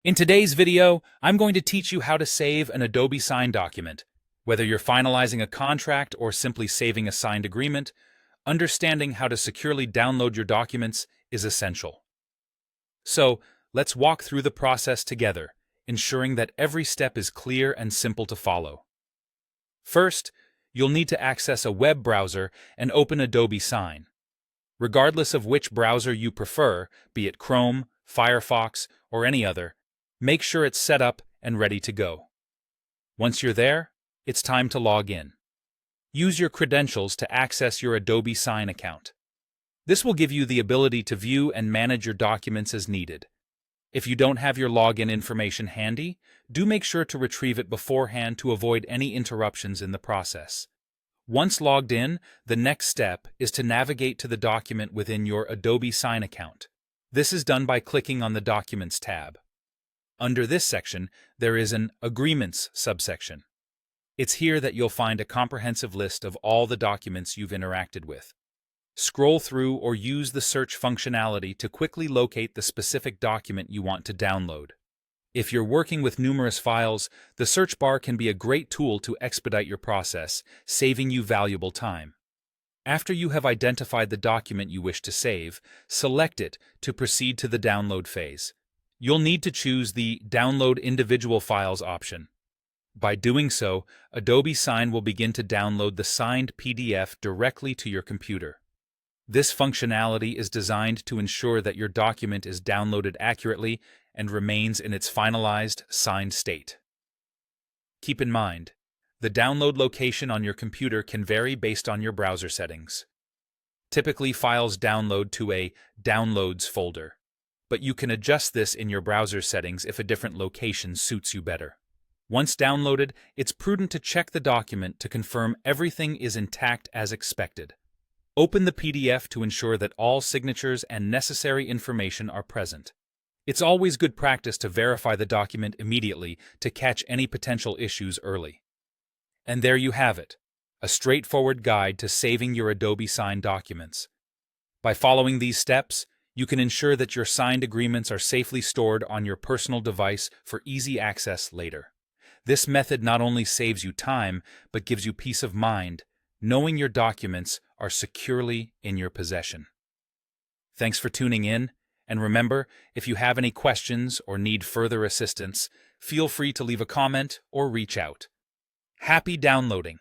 In today's video, I'm going to teach you how to save an Adobe Sign document. Whether you're finalizing a contract or simply saving a signed agreement, understanding how to securely download your documents is essential. So, let's walk through the process together, ensuring that every step is clear and simple to follow. First, you'll need to access a web browser and open Adobe Sign. Regardless of which browser you prefer, be it Chrome, Firefox, or any other, make sure it's set up and ready to go. Once you're there, it's time to log in. Use your credentials to access your Adobe Sign account. This will give you the ability to view and manage your documents as needed. If you don't have your login information handy, do make sure to retrieve it beforehand to avoid any interruptions in the process. Once logged in, the next step is to navigate to the document within your Adobe Sign account. This is done by clicking on the Documents tab. Under this section, there is an Agreements subsection. It's here that you'll find a comprehensive list of all the documents you've interacted with. Scroll through or use the search functionality to quickly locate the specific document you want to download. If you're working with numerous files, the search bar can be a great tool to expedite your process, saving you valuable time. After you have identified the document you wish to save, select it to proceed to the download phase. You'll need to choose the Download Individual Files option. By doing so, Adobe Sign will begin to download the signed PDF directly to your computer. This functionality is designed to ensure that your document is downloaded accurately and remains in its finalized, signed state. Keep in mind, the download location on your computer can vary based on your browser settings. Typically, files download to a Downloads folder, but you can adjust this in your browser settings if a different location suits you better. Once downloaded, it's prudent to check the document to confirm everything is intact as expected. Open the PDF to ensure that all signatures and necessary information are present. It's always good practice to verify the document immediately to catch any potential issues early. And there you have it, a straightforward guide to saving your Adobe Sign documents. By following these steps, you can ensure that your signed agreements are safely stored on your personal device for easy access later. This method not only saves you time, but gives you peace of mind, knowing your documents are securely in your possession. Thanks for tuning in, and remember, if you have any questions or need further assistance, feel free to leave a comment or reach out. Happy downloading!